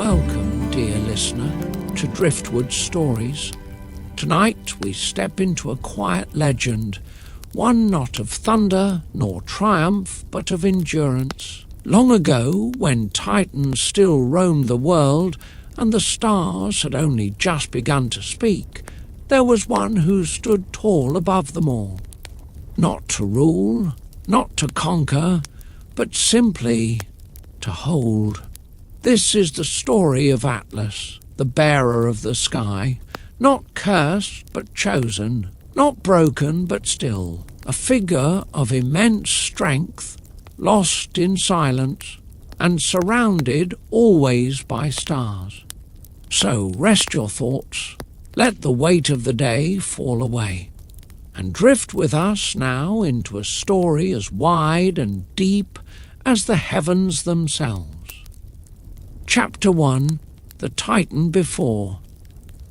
Welcome, dear listener, to Driftwood Stories. Tonight we step into a quiet legend, one not of thunder nor triumph, but of endurance. Long ago, when Titans still roamed the world and the stars had only just begun to speak, there was one who stood tall above them all. Not to rule, not to conquer, but simply to hold. This is the story of Atlas, the bearer of the sky, not cursed but chosen, not broken but still, a figure of immense strength, lost in silence, and surrounded always by stars. So rest your thoughts, let the weight of the day fall away, and drift with us now into a story as wide and deep as the heavens themselves. Chapter 1. The Titan Before.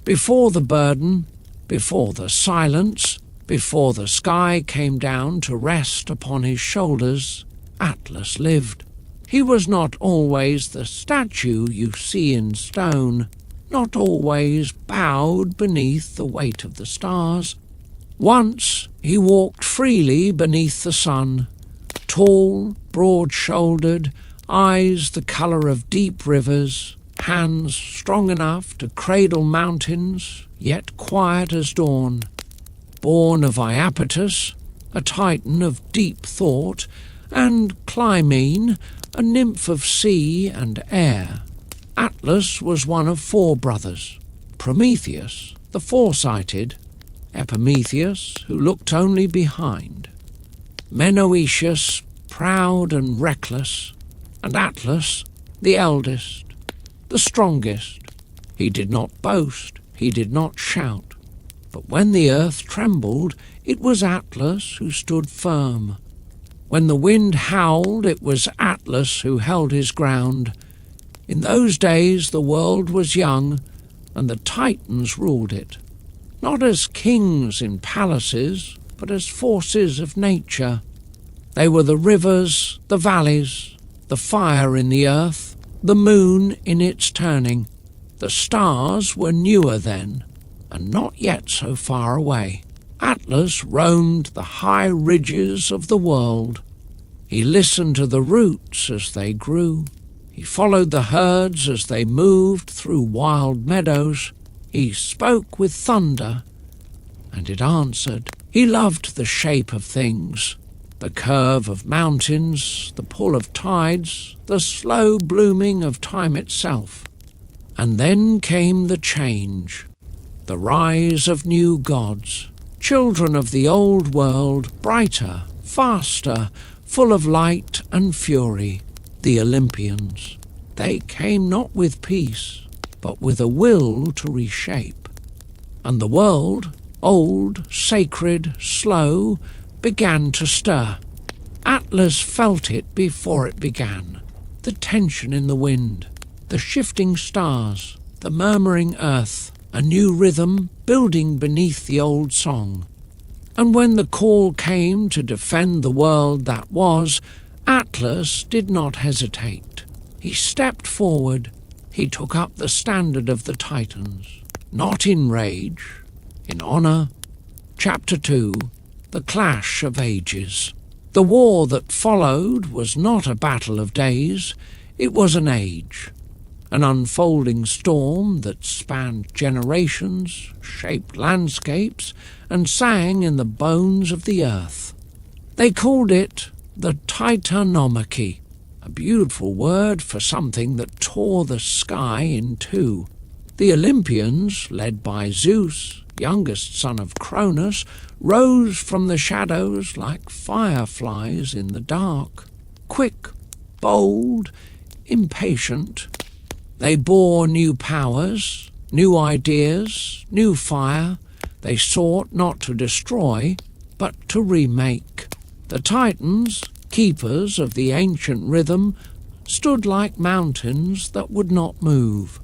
Before the burden, before the silence, before the sky came down to rest upon his shoulders, Atlas lived. He was not always the statue you see in stone, not always bowed beneath the weight of the stars. Once he walked freely beneath the sun, tall, broad-shouldered, eyes the colour of deep rivers, hands strong enough to cradle mountains, yet quiet as dawn. Born of Iapetus, a Titan of deep thought, and Clymene, a nymph of sea and air, Atlas was one of 4 brothers: Prometheus, the foresighted; Epimetheus, who looked only behind; Menoetius, proud and reckless; and Atlas, the eldest, the strongest. He did not boast, he did not shout, but when the earth trembled, it was Atlas who stood firm. When the wind howled, it was Atlas who held his ground. In those days the world was young, and the Titans ruled it, not as kings in palaces, but as forces of nature. They were the rivers, the valleys, the fire in the earth, the moon in its turning. The stars were newer then, and not yet so far away. Atlas roamed the high ridges of the world. He listened to the roots as they grew. He followed the herds as they moved through wild meadows. He spoke with thunder, and it answered. He loved the shape of things, the curve of mountains, the pull of tides, the slow blooming of time itself. And then came the change, the rise of new gods, children of the old world, brighter, faster, full of light and fury, the Olympians. They came not with peace, but with a will to reshape. And the world, old, sacred, slow, began to stir. Atlas felt it before it began. The tension in the wind, the shifting stars, the murmuring earth, a new rhythm building beneath the old song. And when the call came to defend the world that was, Atlas did not hesitate. He stepped forward. He took up the standard of the Titans, not in rage, in honour. Chapter 2. The Clash of Ages. The war that followed was not a battle of days, it was an age, an unfolding storm that spanned generations, shaped landscapes, and sang in the bones of the earth. They called it the Titanomachy, a beautiful word for something that tore the sky in two. The Olympians, led by Zeus, youngest son of Cronus, rose from the shadows like fireflies in the dark, quick, bold, impatient. They bore new powers, new ideas, new fire. They sought not to destroy, but to remake. The Titans, keepers of the ancient rhythm, stood like mountains that would not move.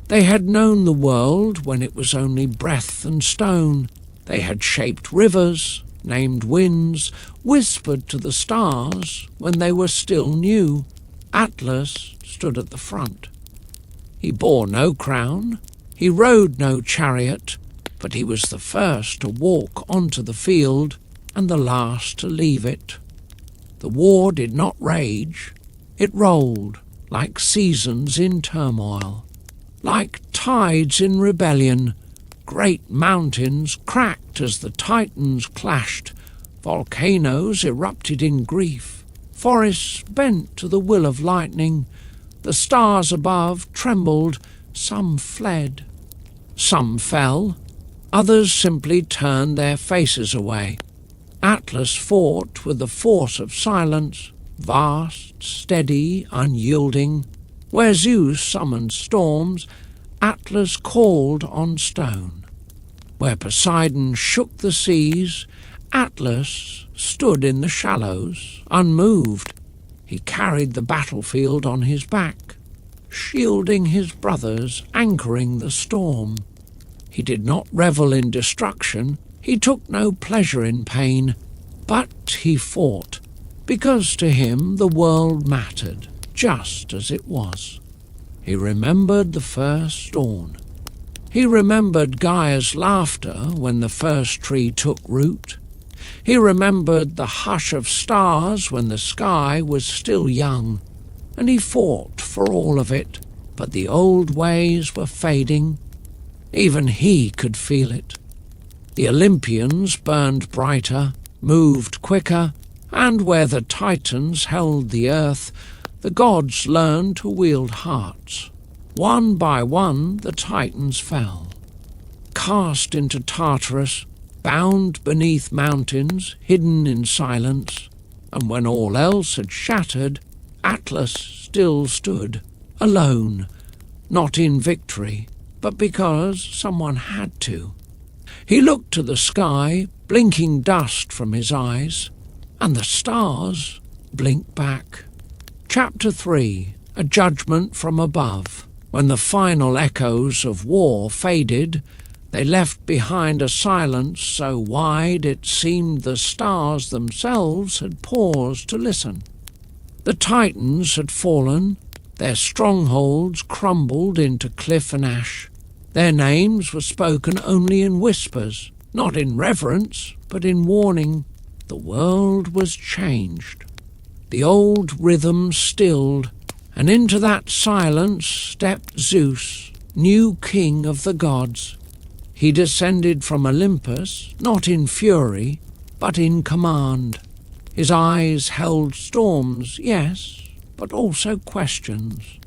They had known the world when it was only breath and stone. They had shaped rivers, named winds, whispered to the stars when they were still new. Atlas stood at the front. He bore no crown, he rode no chariot, but he was the first to walk onto the field and the last to leave it. The war did not rage, it rolled like seasons in turmoil. Like tides in rebellion, great mountains cracked as the Titans clashed, volcanoes erupted in grief, forests bent to the will of lightning, the stars above trembled, some fled. Some fell, others simply turned their faces away. Atlas fought with the force of silence, vast, steady, unyielding. Where Zeus summoned storms, Atlas called on stone. Where Poseidon shook the seas, Atlas stood in the shallows, unmoved. He carried the battlefield on his back, shielding his brothers, anchoring the storm. He did not revel in destruction, he took no pleasure in pain, but he fought, because to him the world mattered, just as it was. He remembered the first dawn. He remembered Gaia's laughter when the first tree took root. He remembered the hush of stars when the sky was still young, and he fought for all of it, but the old ways were fading. Even he could feel it. The Olympians burned brighter, moved quicker, and where the Titans held the earth, the gods learned to wield hearts. One by one the Titans fell, cast into Tartarus, bound beneath mountains, hidden in silence, and when all else had shattered, Atlas still stood, alone, not in victory, but because someone had to. He looked to the sky, blinking dust from his eyes, and the stars blinked back. Chapter 3, A Judgment from Above. When the final echoes of war faded, they left behind a silence so wide it seemed the stars themselves had paused to listen. The Titans had fallen, their strongholds crumbled into cliff and ash. Their names were spoken only in whispers, not in reverence, but in warning. The world was changed. The old rhythm stilled, and into that silence stepped Zeus, new king of the gods. He descended from Olympus, not in fury, but in command. His eyes held storms, yes, but also questions.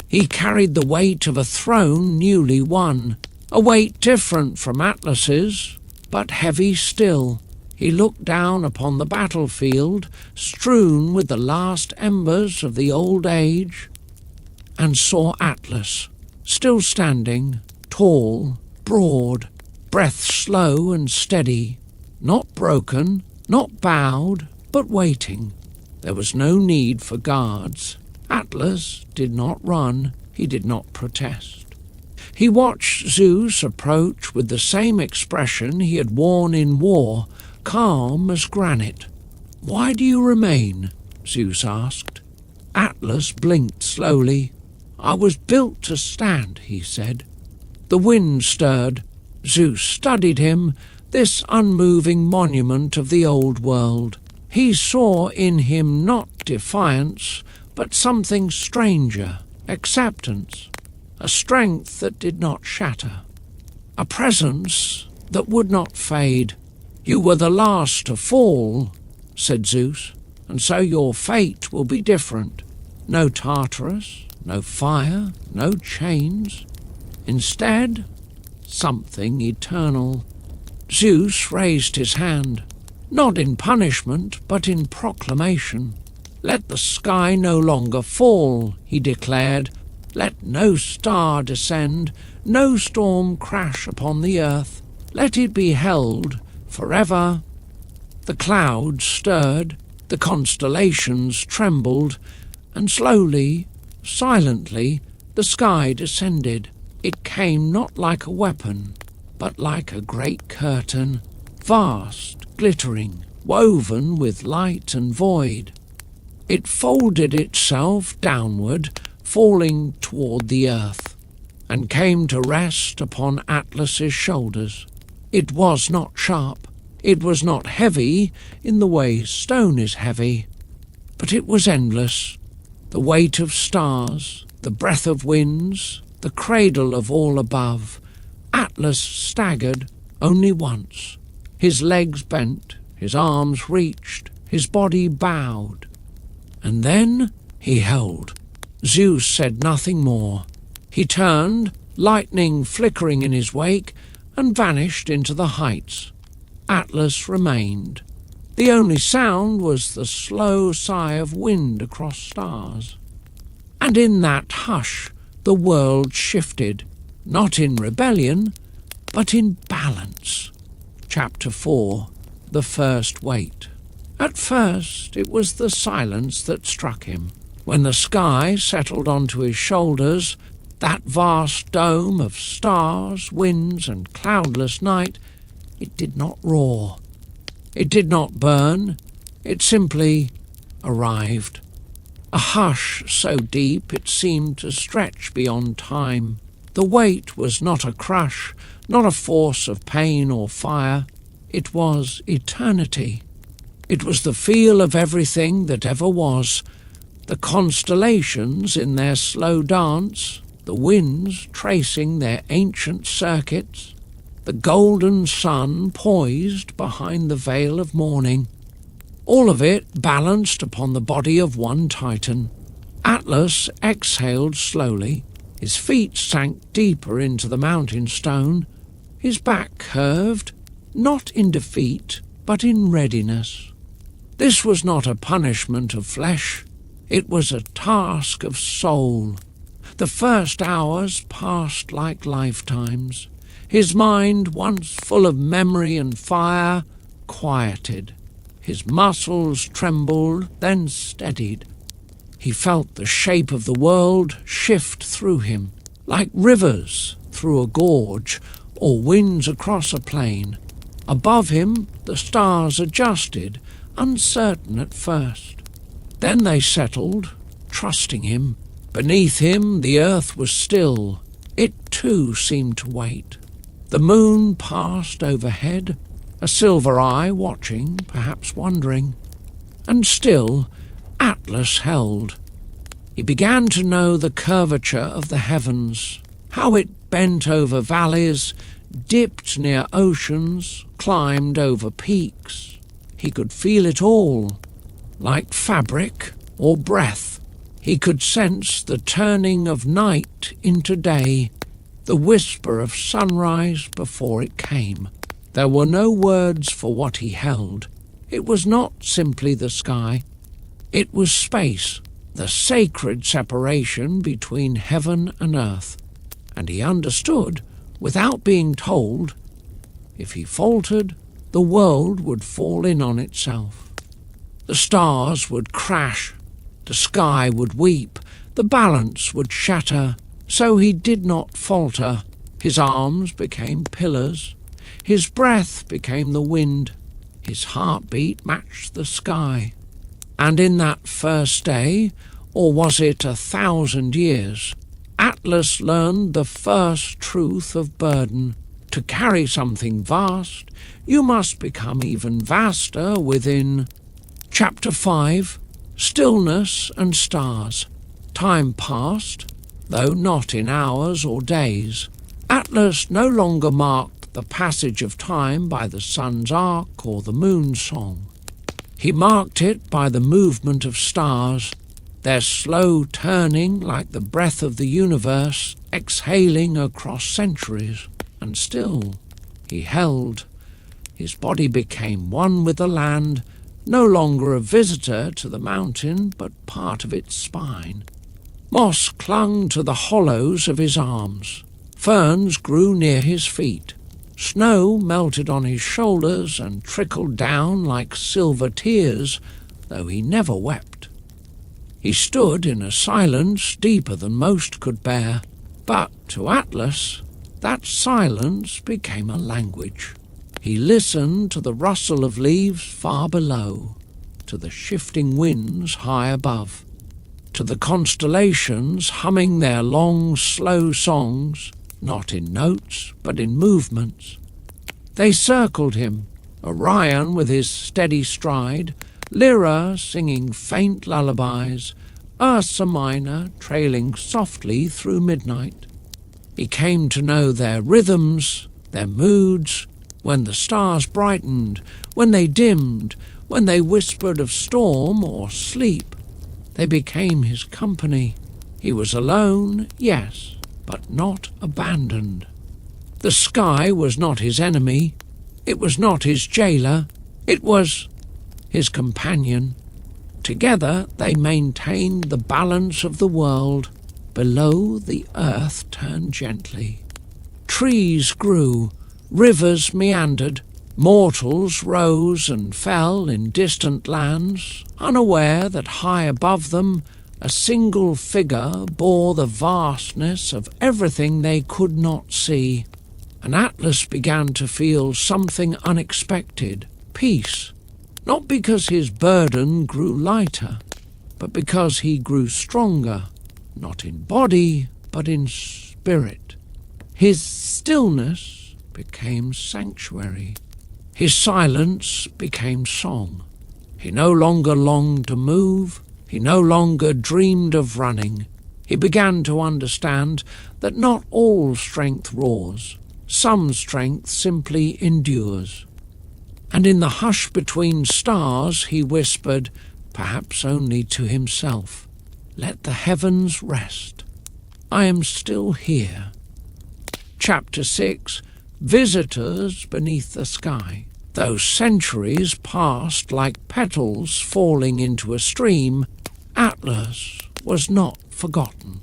He carried the weight of a throne newly won, a weight different from Atlas's, but heavy still. He looked down upon the battlefield, strewn with the last embers of the old age, and saw Atlas, still standing, tall, broad, breath slow and steady, not broken, not bowed, but waiting. There was no need for guards. Atlas did not run, he did not protest. He watched Zeus approach with the same expression he had worn in war, calm as granite. "Why do you remain?" Zeus asked. Atlas blinked slowly. "I was built to stand," he said. The wind stirred. Zeus studied him, this unmoving monument of the old world. He saw in him not defiance, but something stranger, acceptance, a strength that did not shatter, a presence that would not fade. "You were the last to fall," said Zeus, "and so your fate will be different. No Tartarus, no fire, no chains. Instead, something eternal." Zeus raised his hand, not in punishment, but in proclamation. "Let the sky no longer fall," he declared. "Let no star descend, no storm crash upon the earth. Let it be held forever." The clouds stirred, the constellations trembled, and slowly, silently, the sky descended. It came not like a weapon, but like a great curtain, vast, glittering, woven with light and void. It folded itself downward, falling toward the earth. and came to rest upon Atlas's shoulders. It was not sharp, it was not heavy in the way stone is heavy, but it was endless, the weight of stars, the breath of winds, the cradle of all above. Atlas staggered only once. His legs bent, his arms reached, his body bowed. And then he held. Zeus said nothing more. He turned, lightning flickering in his wake, and vanished into the heights. Atlas remained. The only sound was the slow sigh of wind across stars. And in that hush the world shifted, not in rebellion, but in balance. Chapter 4. The First Weight. At first it was the silence that struck him. When the sky settled onto his shoulders, that vast dome of stars, winds, and cloudless night, it did not roar. It did not burn. It simply arrived. A hush so deep it seemed to stretch beyond time. The weight was not a crush, not a force of pain or fire. It was eternity. It was the feel of everything that ever was, the constellations in their slow dance, the winds tracing their ancient circuits, the golden sun poised behind the veil of morning. All of it balanced upon the body of one Titan. Atlas exhaled slowly. His feet sank deeper into the mountain stone. His back curved, not in defeat, but in readiness. This was not a punishment of flesh. It was a task of soul. The first hours passed like lifetimes. His mind, once full of memory and fire, quieted. His muscles trembled, then steadied. He felt the shape of the world shift through him, like rivers through a gorge or winds across a plain. Above him, the stars adjusted, uncertain at first. Then they settled, trusting him. Beneath him, the earth was still. It too seemed to wait. The moon passed overhead, a silver eye watching, perhaps wondering. And still, Atlas held. He began to know the curvature of the heavens, how it bent over valleys, dipped near oceans, climbed over peaks. He could feel it all, like fabric or breath. He could sense the turning of night into day, the whisper of sunrise before it came. There were no words for what he held. It was not simply the sky. It was space, the sacred separation between heaven and earth. And he understood, without being told, if he faltered, the world would fall in on itself. The stars would crash, the sky would weep, the balance would shatter. So he did not falter. His arms became pillars. His breath became the wind. His heartbeat matched the sky. And in that first day, or was it 1,000 years, Atlas learned the first truth of burden. To carry something vast, you must become even vaster within. Chapter 5. Stillness and Stars. Time passed, though not in hours or days. Atlas no longer marked the passage of time by the sun's arc or the moon's song. He marked it by the movement of stars, their slow turning like the breath of the universe, exhaling across centuries. And still he held. His body became one with the land, no longer a visitor to the mountain, but part of its spine. Moss clung to the hollows of his arms. Ferns grew near his feet. Snow melted on his shoulders and trickled down like silver tears, though he never wept. He stood in a silence deeper than most could bear, but to Atlas, that silence became a language. He listened to the rustle of leaves far below, to the shifting winds high above, to the constellations humming their long, slow songs, not in notes, but in movements. They circled him, Orion with his steady stride, Lyra singing faint lullabies, Ursa Minor trailing softly through midnight. He came to know their rhythms, their moods, when the stars brightened, when they dimmed, when they whispered of storm or sleep. They became his company. He was alone, yes, but not abandoned. The sky was not his enemy. It was not his jailer. It was his companion. Together they maintained the balance of the world. Below, the earth turned gently. Trees grew, rivers meandered, mortals rose and fell in distant lands, unaware that high above them a single figure bore the vastness of everything they could not see. And Atlas began to feel something unexpected, peace, not because his burden grew lighter, but because he grew stronger, not in body, but in spirit. His stillness became sanctuary. His silence became song. He no longer longed to move. He no longer dreamed of running. He began to understand that not all strength roars. Some strength simply endures. And in the hush between stars he whispered, perhaps only to himself, "Let the heavens rest. I am still here." Chapter 6. Visitors beneath the sky. Though centuries passed like petals falling into a stream, Atlas was not forgotten.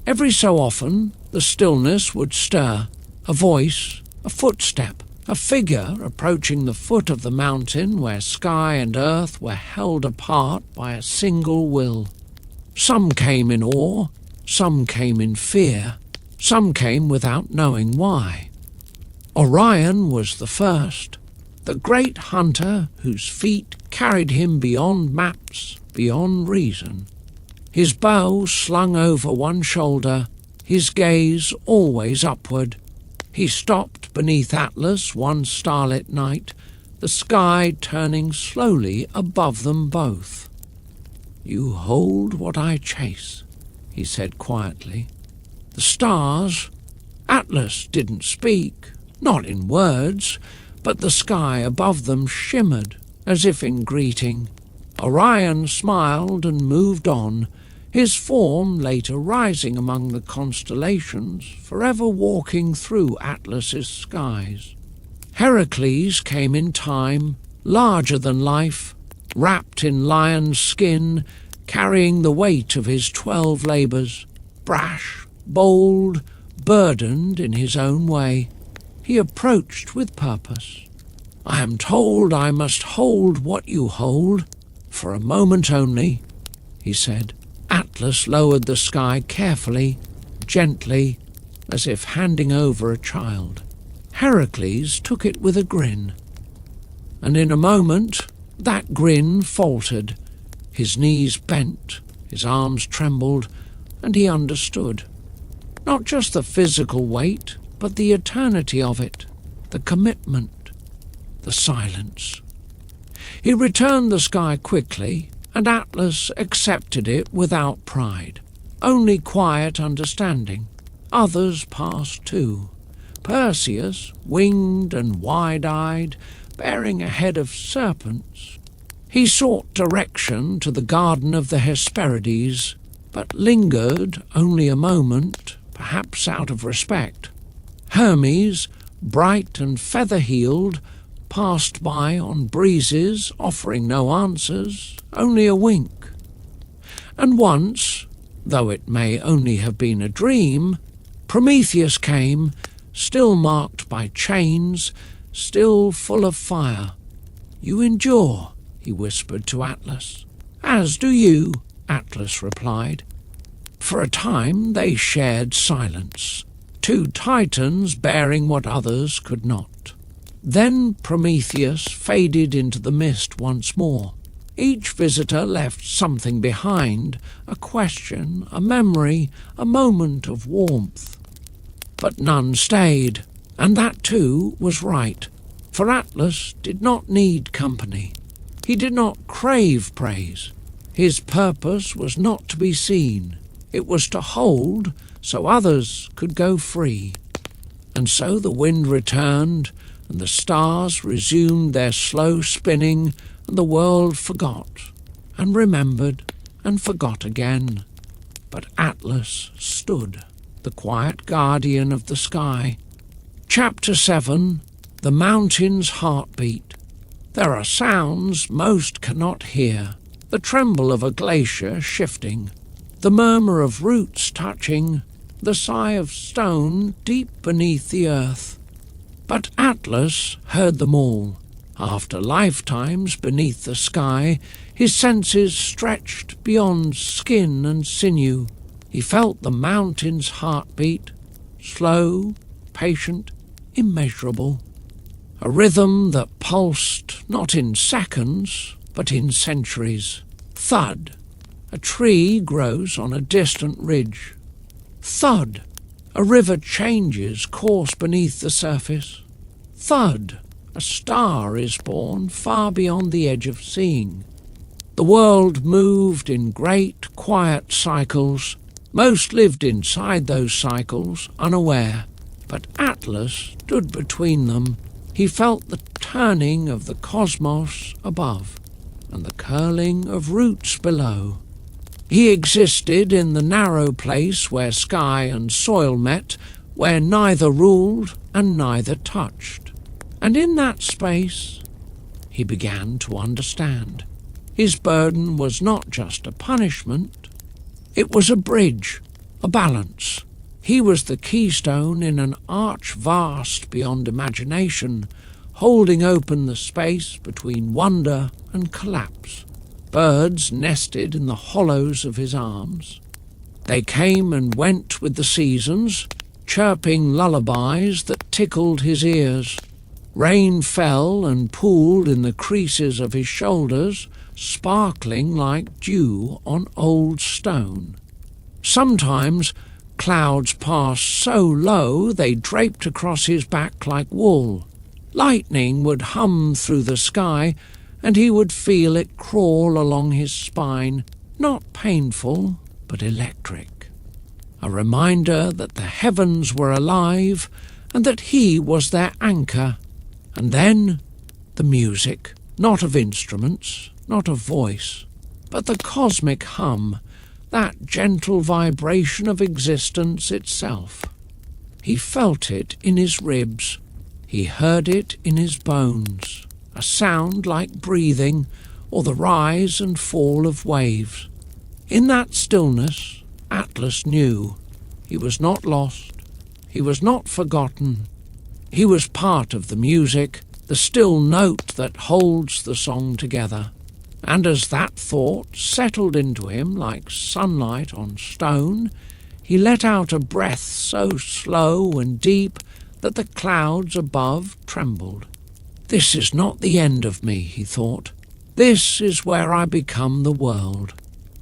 Every so often the stillness would stir, a voice, a footstep, a figure approaching the foot of the mountain where sky and earth were held apart by a single will. Some came in awe, some came in fear, some came without knowing why. Orion was the first, the great hunter whose feet carried him beyond maps, beyond reason. His bow slung over one shoulder, his gaze always upward. He stopped beneath Atlas one starlit night, the sky turning slowly above them both. "You hold what I chase," he said quietly. The stars, Atlas didn't speak, not in words, but the sky above them shimmered, as if in greeting. Orion smiled and moved on, his form later rising among the constellations, forever walking through Atlas's skies. Heracles came in time, larger than life, wrapped in lion's skin, carrying the weight of his 12 labours, brash, bold, burdened in his own way. He approached with purpose. "I am told I must hold what you hold, for a moment only," he said. Atlas lowered the sky carefully, gently, as if handing over a child. Heracles took it with a grin. And in a moment, that grin faltered. His knees bent, his arms trembled, and he understood. Not just the physical weight, but the eternity of it, the commitment, the silence. He returned the sky quickly, and Atlas accepted it without pride, only quiet understanding. Others passed too. Perseus, winged and wide-eyed, bearing a head of serpents. He sought direction to the garden of the Hesperides, but lingered only a moment, perhaps out of respect. Hermes, bright and feather-heeled, passed by on breezes, offering no answers, only a wink. And once, though it may only have been a dream, Prometheus came, still marked by chains, still full of fire. "You endure," he whispered to Atlas. "As do you," Atlas replied. For a time they shared silence, two titans bearing what others could not. Then Prometheus faded into the mist once more. Each visitor left something behind, a question, a memory, a moment of warmth. But none stayed, and that too was right, for Atlas did not need company. He did not crave praise. His purpose was not to be seen. It was to hold so others could go free. And so the wind returned, and the stars resumed their slow spinning, and the world forgot, and remembered, and forgot again. But Atlas stood, the quiet guardian of the sky. Chapter 7. The Mountain's Heartbeat. There are sounds most cannot hear, the tremble of a glacier shifting, the murmur of roots touching, the sigh of stone deep beneath the earth. But Atlas heard them all. After lifetimes beneath the sky, his senses stretched beyond skin and sinew. He felt the mountain's heartbeat, slow, patient, immeasurable. A rhythm that pulsed not in seconds, but in centuries. Thud. A tree grows on a distant ridge. Thud. A river changes course beneath the surface. Thud. A star is born far beyond the edge of seeing. The world moved in great, quiet cycles. Most lived inside those cycles, unaware. But Atlas stood between them. He felt the turning of the cosmos above, and the curling of roots below. He existed in the narrow place where sky and soil met, where neither ruled and neither touched. And in that space he began to understand. His burden was not just a punishment, it was a bridge, a balance. He was the keystone in an arch vast beyond imagination, holding open the space between wonder and collapse. Birds nested in the hollows of his arms. They came and went with the seasons, chirping lullabies that tickled his ears. Rain fell and pooled in the creases of his shoulders, sparkling like dew on old stone. Sometimes clouds passed so low they draped across his back like wool. Lightning would hum through the sky, and he would feel it crawl along his spine, not painful, but electric. A reminder that the heavens were alive, and that he was their anchor. And then the music, not of instruments, not of voice, but the cosmic hum, that gentle vibration of existence itself. He felt it in his ribs. He heard it in his bones, a sound like breathing or the rise and fall of waves. In that stillness, Atlas knew he was not lost, he was not forgotten. He was part of the music, the still note that holds the song together. And as that thought settled into him like sunlight on stone, he let out a breath so slow and deep that the clouds above trembled. This is not the end of me, he thought. This is where I become the world.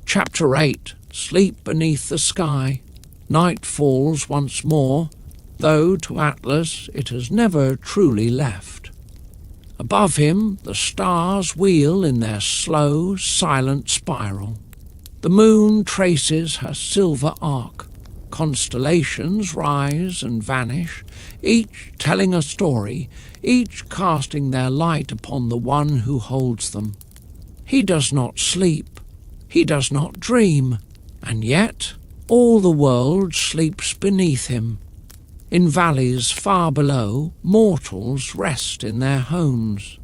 Chapter 8. Sleep beneath the sky. Night falls once more, though to Atlas it has never truly left. Above him the stars wheel in their slow, silent spiral. The moon traces her silver arc. Constellations rise and vanish, each telling a story, each casting their light upon the one who holds them. He does not sleep, he does not dream, and yet all the world sleeps beneath him. In valleys far below, mortals rest in their homes.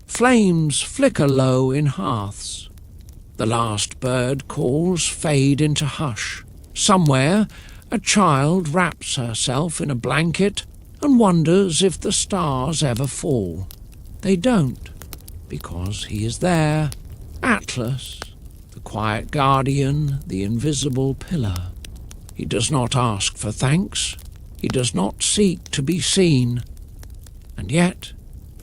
Flames flicker low in hearths. The last bird calls fade into hush. Somewhere, a child wraps herself in a blanket and wonders if the stars ever fall. They don't, because he is there, Atlas, the quiet guardian, the invisible pillar. He does not ask for thanks. He does not seek to be seen. And yet,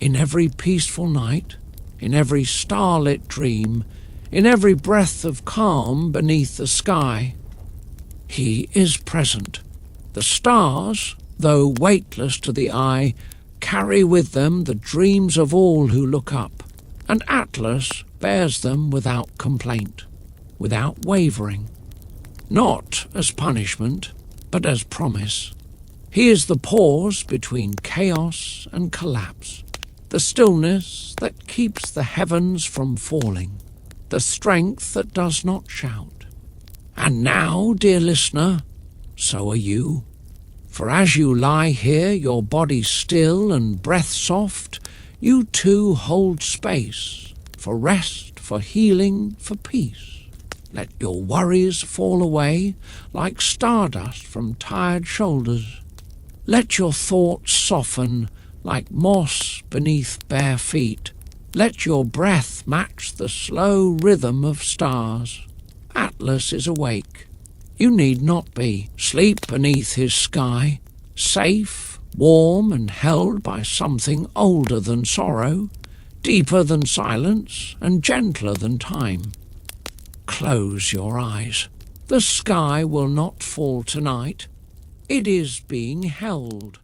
in every peaceful night, in every starlit dream, in every breath of calm beneath the sky. He is present. The stars, though weightless to the eye, carry with them the dreams of all who look up, and Atlas bears them without complaint, without wavering, not as punishment, but as promise. He is the pause between chaos and collapse, the stillness that keeps the heavens from falling, the strength that does not shout. And now, dear listener, so are you. For as you lie here, your body still and breath soft, you too hold space for rest, for healing, for peace. Let your worries fall away like stardust from tired shoulders. Let your thoughts soften like moss beneath bare feet. Let your breath match the slow rhythm of stars. Atlas is awake. You need not be. Sleep beneath his sky, safe, warm and held by something older than sorrow, deeper than silence and gentler than time. Close your eyes. The sky will not fall tonight. It is being held.